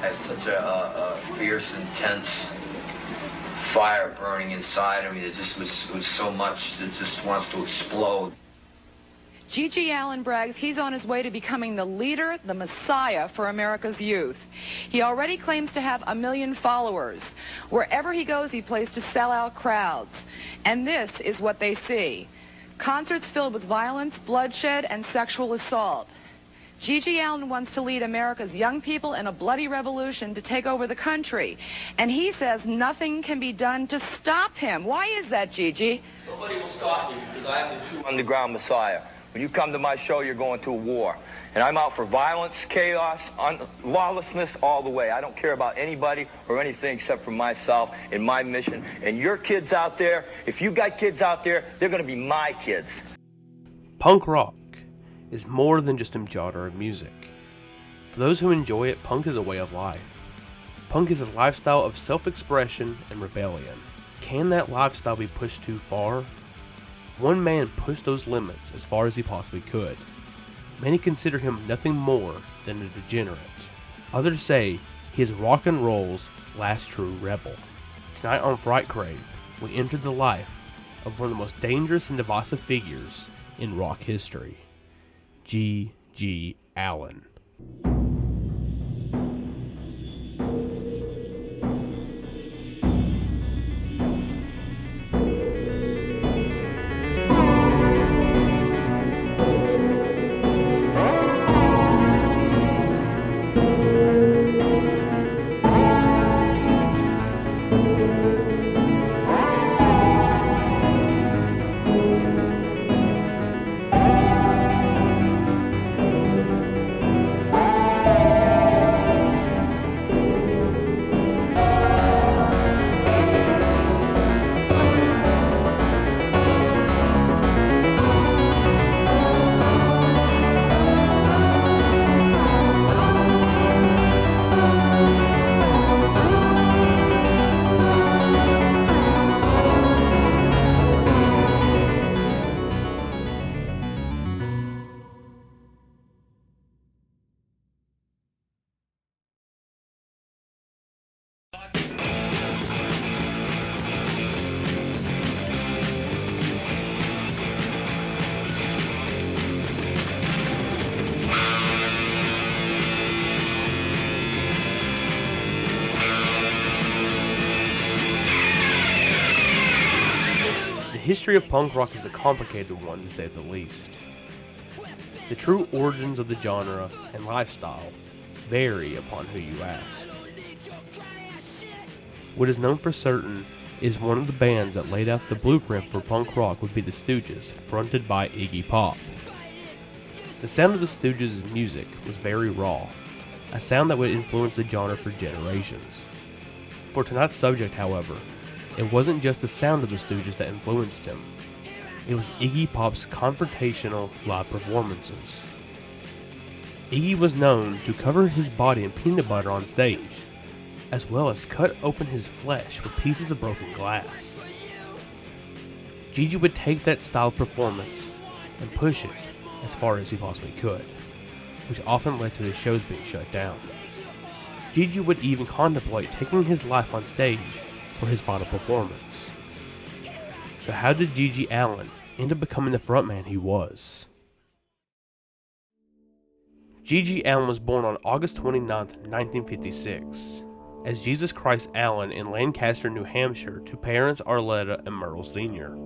had such a fierce, intense fire burning inside of me. It just was so much that just wants to explode. GG Allin brags he's on his way to becoming the leader, the messiah for America's youth. He already claims to have 1 million followers. Wherever he goes, he plays to sell out crowds. And this is what they see. Concerts filled with violence, bloodshed, and sexual assault. GG Allin wants to lead America's young people in a bloody revolution to take over the country. And he says nothing can be done to stop him. Why is that, GG? Nobody will stop me because I am the true underground messiah. When you come to my show, you're going to a war. And I'm out for violence, chaos, lawlessness all the way. I don't care about anybody or anything except for myself and my mission. And your kids out there, if you got kids out there, they're going to be my kids. Punk rock is more than just a genre of music. For those who enjoy it, punk is a way of life. Punk is a lifestyle of self-expression and rebellion. Can that lifestyle be pushed too far? One man pushed those limits as far as he possibly could. Many consider him nothing more than a degenerate. Others say he is rock and roll's last true rebel. Tonight on Fright Crave, we enter the life of one of the most dangerous and divisive figures in rock history, GG Allin. The history of punk rock is a complicated one, to say the least. The true origins of the genre and lifestyle vary upon who you ask. What is known for certain is one of the bands that laid out the blueprint for punk rock would be the Stooges, fronted by Iggy Pop. The sound of the Stooges' music was very raw, a sound that would influence the genre for generations. For tonight's subject, however, it wasn't just the sound of the Stooges that influenced him. It was Iggy Pop's confrontational live performances. Iggy was known to cover his body in peanut butter on stage, as well as cut open his flesh with pieces of broken glass. GG would take that style of performance and push it as far as he possibly could, which often led to his shows being shut down. GG would even contemplate taking his life on stage for his final performance. So how did GG Allin end up becoming the frontman he was? GG Allin was born on August 29, 1956, as Jesus Christ Allin in Lancaster, New Hampshire, to parents Arletta and Merle Sr.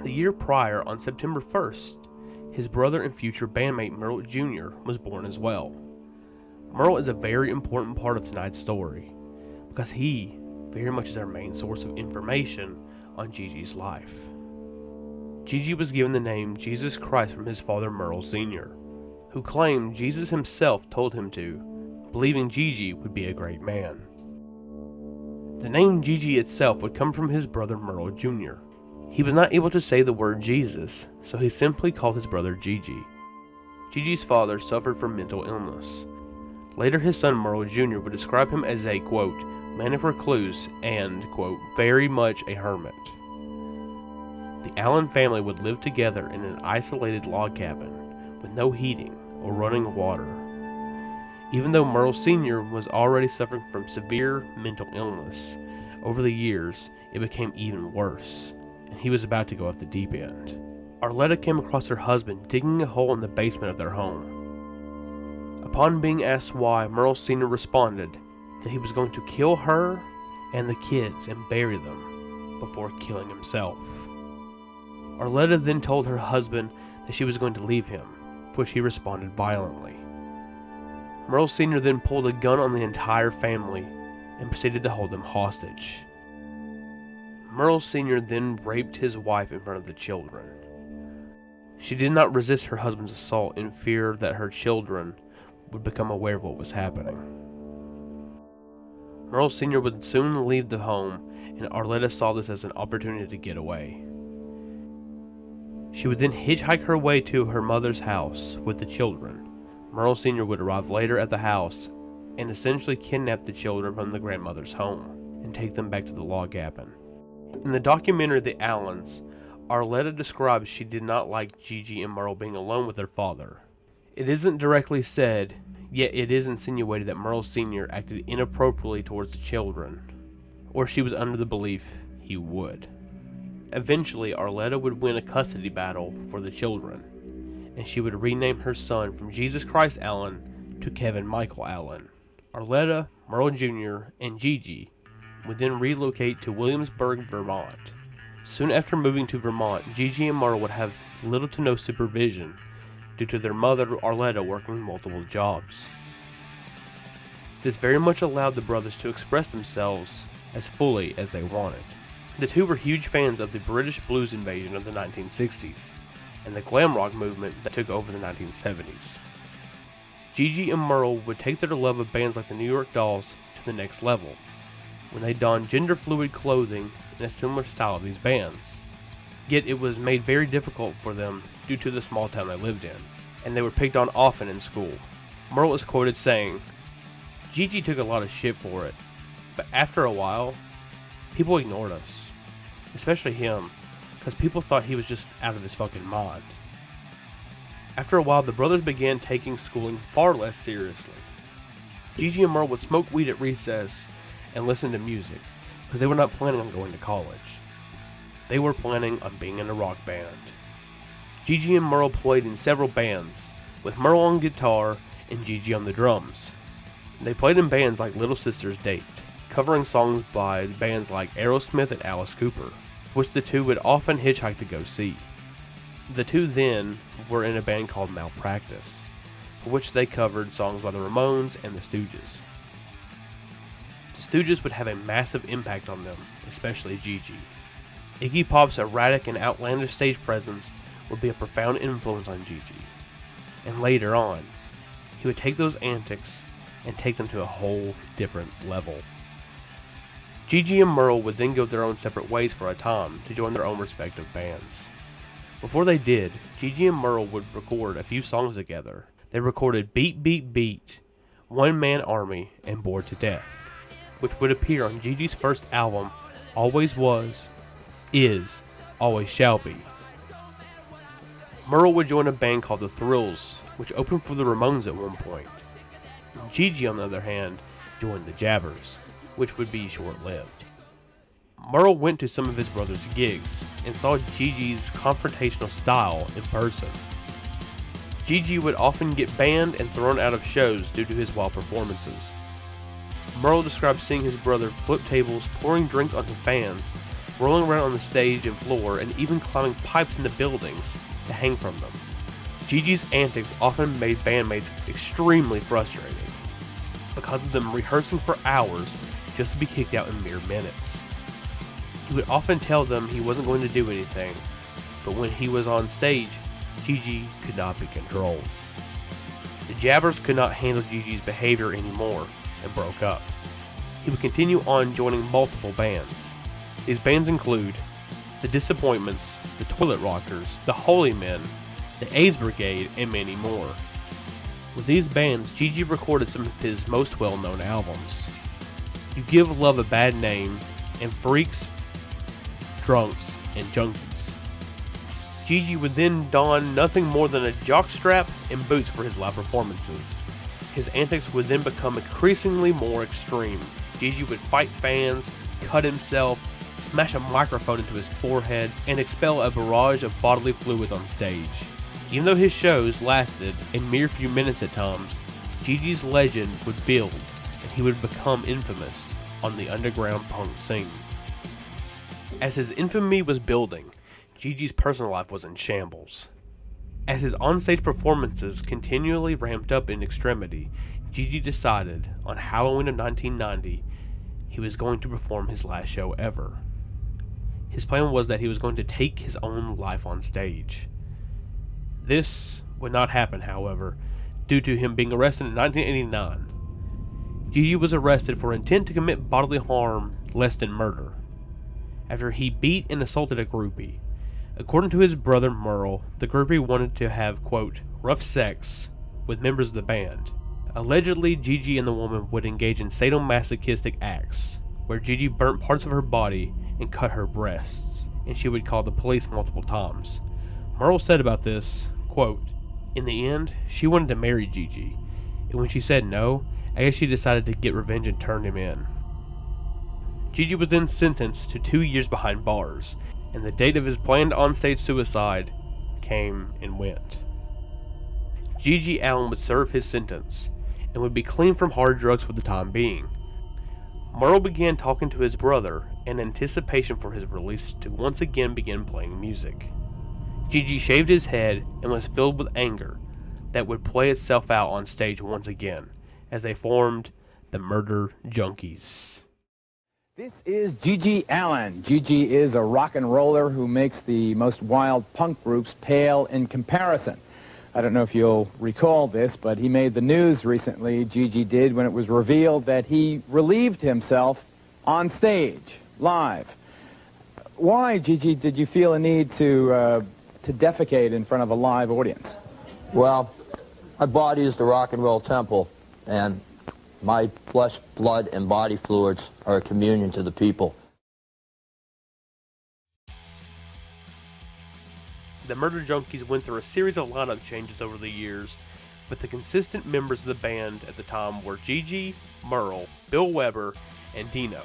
The year prior, on September 1st, his brother and future bandmate Merle Jr. was born as well. Merle is a very important part of tonight's story, because he very much is our main source of information on GG's life. GG was given the name Jesus Christ from his father Merle Sr., who claimed Jesus himself told him to, believing GG would be a great man. The name GG itself would come from his brother Merle Jr. He was not able to say the word Jesus, so he simply called his brother GG. GG's father suffered from mental illness. Later his son Merle Jr. would describe him as a, quote, manic recluse and, quote, very much a hermit. The Allin family would live together in an isolated log cabin with no heating or running water. Even though Merle Sr. was already suffering from severe mental illness, over the years it became even worse, and he was about to go off the deep end. Arletta came across her husband digging a hole in the basement of their home. Upon being asked why, Merle Sr. responded that he was going to kill her and the kids and bury them before killing himself. Arletta then told her husband that she was going to leave him, for which he responded violently. Merle Sr. then pulled a gun on the entire family and proceeded to hold them hostage. Merle Sr. then raped his wife in front of the children. She did not resist her husband's assault in fear that her children would become aware of what was happening. Merle Sr. would soon leave the home, and Arletta saw this as an opportunity to get away. She would then hitchhike her way to her mother's house with the children. Merle Sr. would arrive later at the house and essentially kidnap the children from the grandmother's home and take them back to the log cabin. In the documentary The Allins, Arletta describes she did not like Gigi and Merle being alone with their father. It isn't directly said, yet it is insinuated that Merle Sr. acted inappropriately towards the children, or she was under the belief he would. Eventually, Arletta would win a custody battle for the children, and she would rename her son from Jesus Christ Allin to Kevin Michael Allin. Arletta, Merle Jr., and Gigi would then relocate to Williamsburg, Vermont. Soon after moving to Vermont, Gigi and Merle would have little to no supervision due to their mother, Arletta, working multiple jobs. This very much allowed the brothers to express themselves as fully as they wanted. The two were huge fans of the British blues invasion of the 1960s and the glam rock movement that took over the 1970s. Gigi and Merle would take their love of bands like the New York Dolls to the next level when they donned gender-fluid clothing in a similar style of these bands. Yet it was made very difficult for them due to the small town they lived in, and they were picked on often in school. Merle is quoted saying, "Gigi took a lot of shit for it, but after a while, people ignored us, especially him, because people thought he was just out of his fucking mind." After a while, the brothers began taking schooling far less seriously. Gigi and Merle would smoke weed at recess and listen to music, because they were not planning on going to college. They were planning on being in a rock band. Gigi and Merle played in several bands, with Merle on guitar and Gigi on the drums. They played in bands like Little Sisters Date, covering songs by bands like Aerosmith and Alice Cooper, which the two would often hitchhike to go see. The two then were in a band called Malpractice, for which they covered songs by the Ramones and the Stooges. The Stooges would have a massive impact on them, especially Gigi. Iggy Pop's erratic and outlandish stage presence would be a profound influence on Gigi, and later on, he would take those antics and take them to a whole different level. Gigi and Merle would then go their own separate ways for a time to join their own respective bands. Before they did, Gigi and Merle would record a few songs together. They recorded Beat Beat Beat, One Man Army, and Bored to Death, which would appear on Gigi's first album, Always Was, Is, Always Shall Be. Merle would join a band called The Thrills, which opened for the Ramones at one point. Gigi, on the other hand, joined the Jabbers, which would be short-lived. Merle went to some of his brother's gigs and saw Gigi's confrontational style in person. Gigi would often get banned and thrown out of shows due to his wild performances. Merle described seeing his brother flip tables, pouring drinks onto fans, rolling around on the stage and floor, and even climbing pipes into buildings to hang from them. Gigi's antics often made bandmates extremely frustrated because of them rehearsing for hours just to be kicked out in mere minutes. He would often tell them he wasn't going to do anything, but when he was on stage, Gigi could not be controlled. The Jabbers could not handle Gigi's behavior anymore and broke up. He would continue on joining multiple bands. These bands include The Disappointments, The Toilet Rockers, The Holy Men, The AIDS Brigade, and many more. With these bands, Gigi recorded some of his most well-known albums: You Give Love a Bad Name, and Freaks, Drunks, and Junkies. Gigi would then don nothing more than a jockstrap and boots for his live performances. His antics would then become increasingly more extreme. GG would fight fans, cut himself, smash a microphone into his forehead, and expel a barrage of bodily fluids on stage. Even though his shows lasted a mere few minutes at times, GG's legend would build, and he would become infamous on the underground punk scene. As his infamy was building, GG's personal life was in shambles. As his onstage performances continually ramped up in extremity, GG decided, on Halloween of 1990, he was going to perform his last show ever. His plan was that he was going to take his own life on stage. This would not happen, however, due to him being arrested in 1989. GG was arrested for intent to commit bodily harm less than murder, after he beat and assaulted a groupie. According to his brother Merle, the groupie wanted to have, quote, rough sex with members of the band. Allegedly, GG and the woman would engage in sadomasochistic acts, where GG burnt parts of her body and cut her breasts, and she would call the police multiple times. Merle said about this, quote, in the end, she wanted to marry GG, and when she said no, I guess she decided to get revenge and turned him in. GG was then sentenced to 2 years behind bars, and the date of his planned onstage suicide came and went. GG Allin would serve his sentence, and would be clean from hard drugs for the time being. Merle began talking to his brother in anticipation for his release to once again begin playing music. GG shaved his head and was filled with anger that would play itself out on stage once again, as they formed the Murder Junkies. This is GG Allin. GG is a rock and roller who makes the most wild punk groups pale in comparison. I don't know if you'll recall this, but he made the news recently, GG did, when it was revealed that he relieved himself on stage, live. Why, GG, did you feel a need to defecate in front of a live audience? Well, my body is the rock and roll temple, and my flesh, blood, and body fluids are a communion to the people. The Murder Junkies went through a series of lineup changes over the years, but the consistent members of the band at the time were GG, Merle, Bill Weber, and Dino.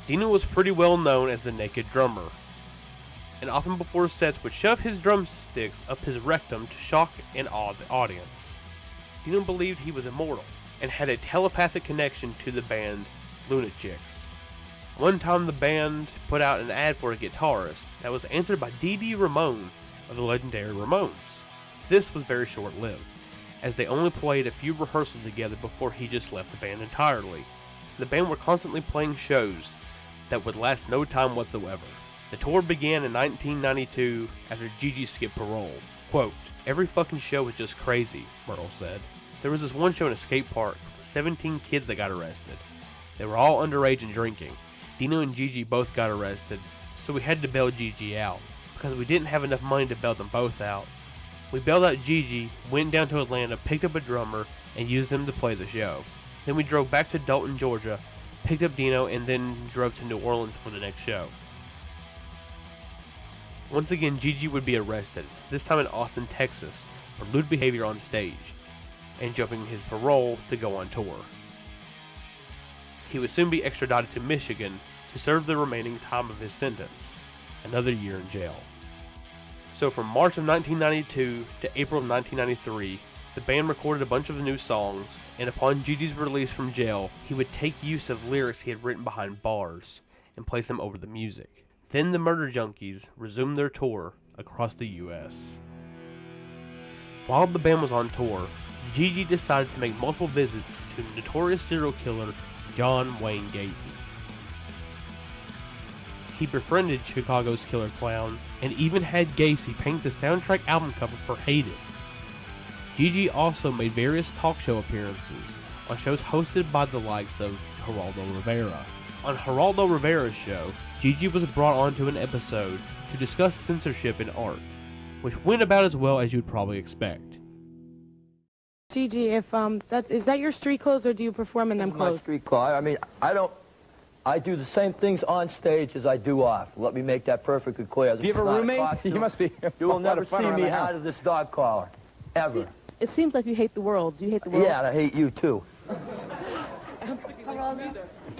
Dino was pretty well known as the Naked Drummer, and often before sets would shove his drumsticks up his rectum to shock and awe the audience. Dino believed he was immortal, and had a telepathic connection to the band Lunatics. One time the band put out an ad for a guitarist that was answered by D.D. Ramone of the legendary Ramones. This was very short-lived, as they only played a few rehearsals together before he just left the band entirely. The band were constantly playing shows that would last no time whatsoever. The tour began in 1992 after GG skipped parole. Quote, every fucking show was just crazy, Merle said. There was this one show in a skate park with 17 kids that got arrested. They were all underage and drinking. Dino and GG both got arrested, so we had to bail GG out, because we didn't have enough money to bail them both out. We bailed out GG, went down to Atlanta, picked up a drummer, and used them to play the show. Then we drove back to Dalton, Georgia, picked up Dino, and then drove to New Orleans for the next show. Once again, GG would be arrested, this time in Austin, Texas, for lewd behavior on stage, and jumping his parole to go on tour. He would soon be extradited to Michigan to serve the remaining time of his sentence, another year in jail. So from March of 1992 to April of 1993, the band recorded a bunch of new songs, and upon GG's release from jail, he would take use of lyrics he had written behind bars and place them over the music. Then the Murder Junkies resumed their tour across the U.S. While the band was on tour, GG decided to make multiple visits to notorious serial killer John Wayne Gacy. He befriended Chicago's Killer Clown and even had Gacy paint the soundtrack album cover for Hate It. GG also made various talk show appearances on shows hosted by the likes of Geraldo Rivera. On Geraldo Rivera's show, GG was brought onto an episode to discuss censorship in art, which went about as well as you'd probably expect. GG, is that your street clothes, or do you perform in them clothes? My street clothes. I mean, I do the same things on stage as I do off. Let me make that perfectly clear. Do you have a roommate? You must be. You will never see me out of this dog collar, ever. It seems like you hate the world. Do you hate the world? Yeah, and I hate you too.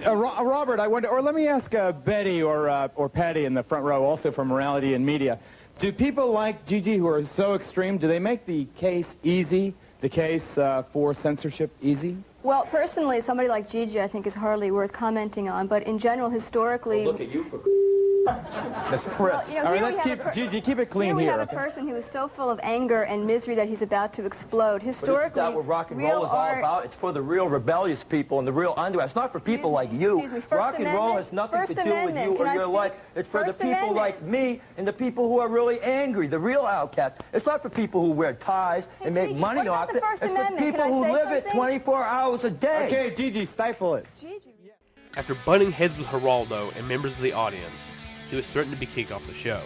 Robert, I wonder, or let me ask Betty or Patty in the front row, also from Morality and Media. Do people like GG who are so extreme, do they make the case easy, the case for censorship easy? Well, personally, somebody like GG I think is hardly worth commenting on, but in general, historically... Well, look at you for That's Chris. Well, All right, let's keep, GG, keep it clean here. We have okay? a person who is so full of anger and misery that he's about to explode. Historically, But isn't that what rock and roll is all about? It's for the real rebellious people and the real underground. It's not for people like you. Excuse me, rock and roll has nothing to do with you or your life. It's for the people like me and the people who are really angry, the real outcasts. It's not for people who wear ties and make money off it. It's for people who live it 24 hours a day. Okay, GG, stifle it. After butting heads with Geraldo and members of the audience, he was threatened to be kicked off the show.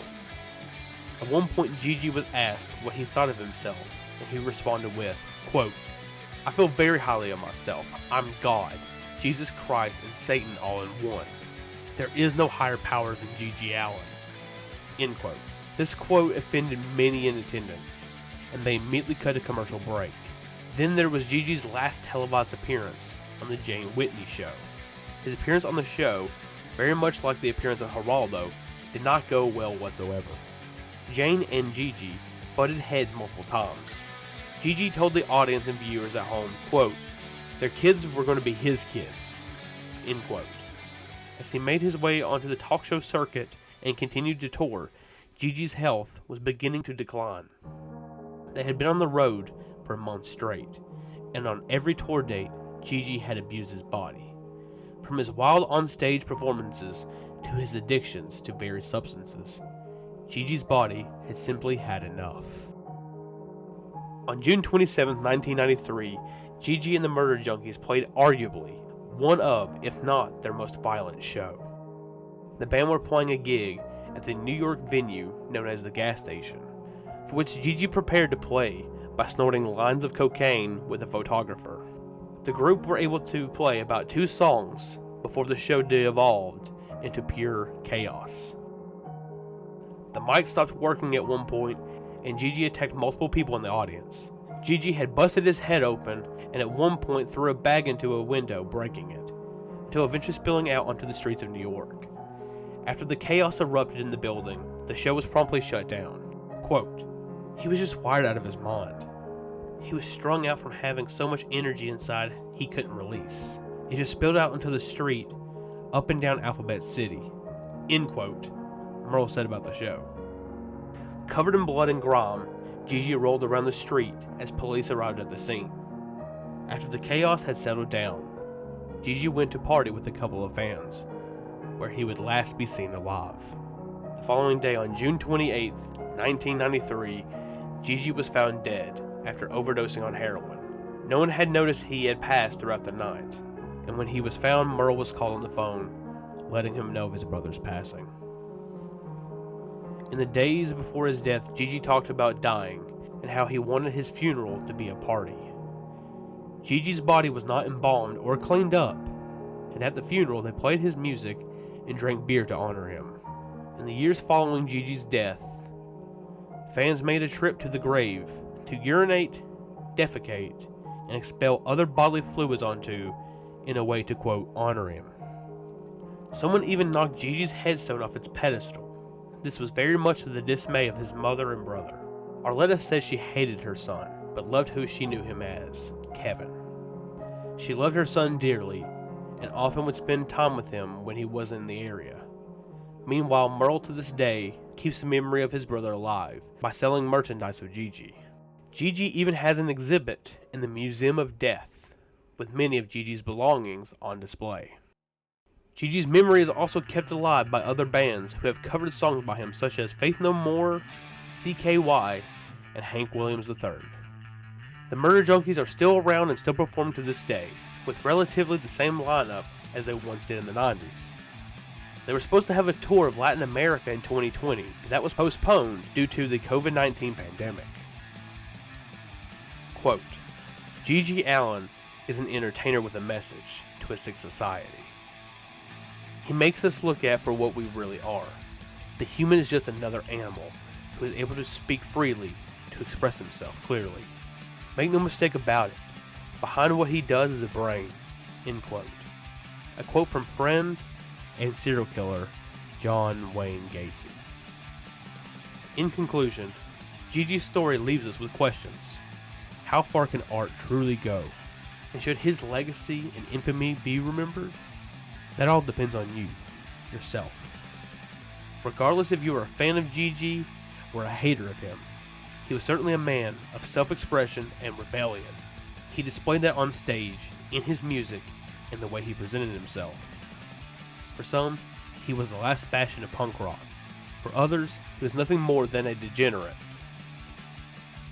At one point, GG was asked what he thought of himself, and he responded with, quote, "I feel very highly of myself. I'm God, Jesus Christ, and Satan all in one. There is no higher power than GG Allin." End quote. This quote offended many in attendance, and they immediately cut a commercial break. Then there was GG's last televised appearance on the Jane Whitney Show. His appearance on the show, very much like the appearance of Geraldo, did not go well whatsoever. Jane and GG butted heads multiple times. GG told the audience and viewers at home, quote, their kids were going to be his kids, end quote. As he made his way onto the talk show circuit and continued to tour, GG's health was beginning to decline. They had been on the road for a month straight, and on every tour date, GG had abused his body. From his wild on-stage performances to his addictions to various substances, GG's body had simply had enough. On June 27, 1993, GG and the Murder Junkies played arguably one of, if not their most violent show. The band were playing a gig at the New York venue known as the Gas Station, for which GG prepared to play by snorting lines of cocaine with a photographer. The group were able to play about 2 songs before the show devolved into pure chaos. The mic stopped working at one point, and GG attacked multiple people in the audience. GG had busted his head open and at one point threw a bag into a window, breaking it, until eventually spilling out onto the streets of New York. After the chaos erupted in the building, the show was promptly shut down. Quote, "He was just wired out of his mind. He was strung out from having so much energy inside he couldn't release. It just spilled out into the street, up and down Alphabet City," end quote, Merle said about the show. Covered in blood and grime, GG rolled around the street as police arrived at the scene. After the chaos had settled down, GG went to party with a couple of fans, where he would last be seen alive. The following day, on June 28, 1993, GG was found dead after overdosing on heroin. No one had noticed he had passed throughout the night, and when he was found, Merle was called on the phone, letting him know of his brother's passing. In the days before his death, GG talked about dying and how he wanted his funeral to be a party. GG's body was not embalmed or cleaned up, and at the funeral they played his music and drank beer to honor him. In the years following GG's death, fans made a trip to the grave to urinate, defecate, and expel other bodily fluids onto in a way to, quote, honor him. Someone even knocked GG's headstone off its pedestal. This was very much to the dismay of his mother and brother. Arletta says she hated her son, but loved who she knew him as, Kevin. She loved her son dearly, and often would spend time with him when he wasn't in the area. Meanwhile, Merle to this day keeps the memory of his brother alive by selling merchandise of GG. GG even has an exhibit in the Museum of Death, with many of GG's belongings on display. GG's memory is also kept alive by other bands who have covered songs by him, such as Faith No More, CK.AG, and Hank Williams III. The Murder Junkies are still around and still perform to this day, with relatively the same lineup as they once did in the 90s. They were supposed to have a tour of Latin America in 2020, but that was postponed due to the COVID-19 pandemic. Quote, GG Allin is an entertainer with a message to a sick society. He makes us look at for what we really are. The human is just another animal who is able to speak freely, to express himself clearly. Make no mistake about it, behind what he does is a brain." End quote. A quote from friend and serial killer John Wayne Gacy. In conclusion, GG's story leaves us with questions. How far can art truly go? And should his legacy and infamy be remembered? That all depends on you, yourself. Regardless if you are a fan of GG or a hater of him, he was certainly a man of self-expression and rebellion. He displayed that on stage, in his music, and the way he presented himself. For some, he was the last bastion of punk rock. For others, he was nothing more than a degenerate.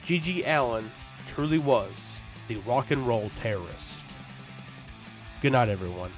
GG Allin truly was the rock and roll terrorist. Good night, everyone.